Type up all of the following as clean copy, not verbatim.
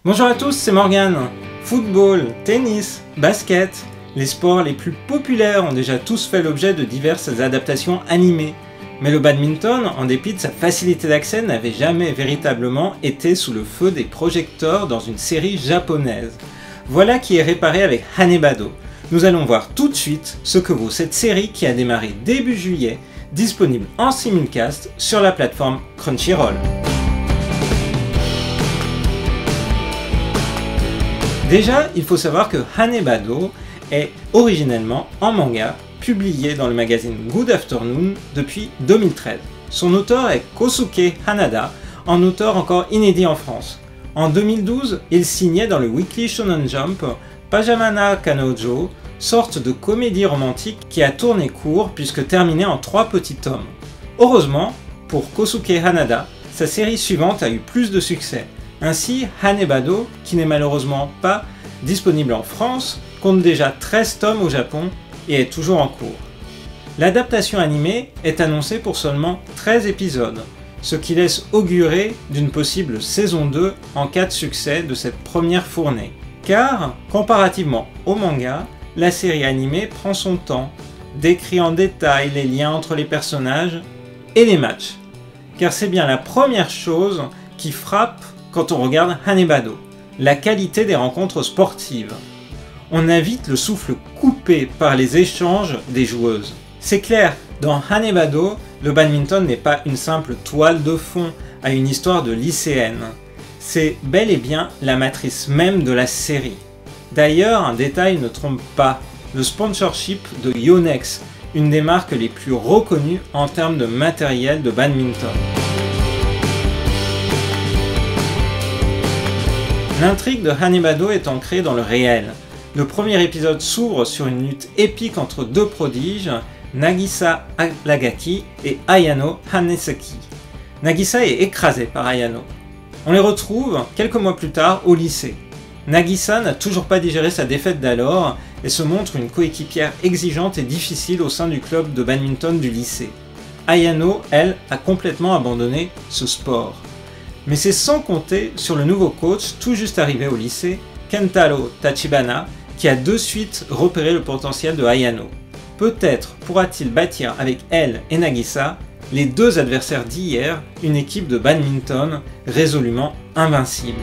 Bonjour à tous, c'est Morgane. Football, tennis, basket, les sports les plus populaires ont déjà tous fait l'objet de diverses adaptations animées. Mais le badminton, en dépit de sa facilité d'accès, n'avait jamais véritablement été sous le feu des projecteurs dans une série japonaise. Voilà qui est réparé avec Hanebado. Nous allons voir tout de suite ce que vaut cette série qui a démarré début juillet, disponible en simulcast sur la plateforme Crunchyroll. Déjà, il faut savoir que Hanebado est originellement en manga, publié dans le magazine Good Afternoon depuis 2013. Son auteur est Kosuke Hanada, un auteur encore inédit en France. En 2012, il signait dans le Weekly Shonen Jump Pajamana Kanojo, sorte de comédie romantique qui a tourné court puisque terminée en 3 petits tomes. Heureusement, pour Kosuke Hanada, sa série suivante a eu plus de succès. Ainsi, Hanebado, qui n'est malheureusement pas disponible en France, compte déjà 13 tomes au Japon et est toujours en cours. L'adaptation animée est annoncée pour seulement 13 épisodes, ce qui laisse augurer d'une possible saison 2 en cas de succès de cette première fournée. Car, comparativement au manga, la série animée prend son temps, décrit en détail les liens entre les personnages et les matchs. Car c'est bien la première chose qui frappe quand on regarde Hanebado, la qualité des rencontres sportives. On a vite le souffle coupé par les échanges des joueuses. C'est clair, dans Hanebado, le badminton n'est pas une simple toile de fond à une histoire de lycéenne. C'est bel et bien la matrice même de la série. D'ailleurs, un détail ne trompe pas, le sponsorship de Yonex, une des marques les plus reconnues en termes de matériel de badminton. L'intrigue de Hanebado est ancrée dans le réel. Le premier épisode s'ouvre sur une lutte épique entre deux prodiges, Nagisa Alagaki et Ayano Hanesaki. Nagisa est écrasée par Ayano. On les retrouve quelques mois plus tard au lycée. Nagisa n'a toujours pas digéré sa défaite d'alors et se montre une coéquipière exigeante et difficile au sein du club de badminton du lycée. Ayano, elle, a complètement abandonné ce sport. Mais c'est sans compter sur le nouveau coach tout juste arrivé au lycée, Kentaro Tachibana, qui a de suite repéré le potentiel de Ayano. Peut-être pourra-t-il bâtir avec elle et Nagisa, les deux adversaires d'hier, une équipe de badminton résolument invincible.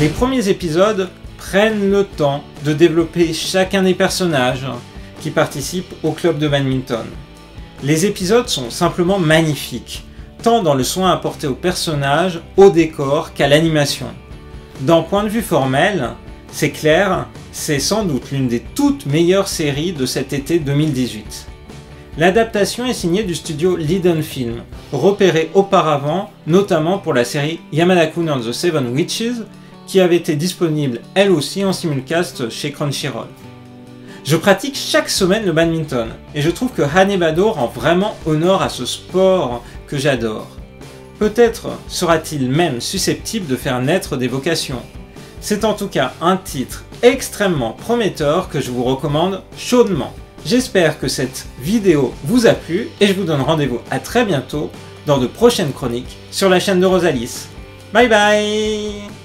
Les premiers épisodes prennent le temps de développer chacun des personnages qui participent au club de badminton. Les épisodes sont simplement magnifiques, tant dans le soin apporté aux personnages, au décor qu'à l'animation. D'un point de vue formel, c'est clair, c'est sans doute l'une des toutes meilleures séries de cet été 2018. L'adaptation est signée du studio Liden Film, repéré auparavant notamment pour la série Yamada-kun and the Seven Witches, qui avait été disponible elle aussi en simulcast chez Crunchyroll. Je pratique chaque semaine le badminton et je trouve que Hanebado rend vraiment honneur à ce sport que j'adore. Peut-être sera-t-il même susceptible de faire naître des vocations. C'est en tout cas un titre extrêmement prometteur que je vous recommande chaudement. J'espère que cette vidéo vous a plu et je vous donne rendez-vous à très bientôt dans de prochaines chroniques sur la chaîne de Rosalis. Bye bye!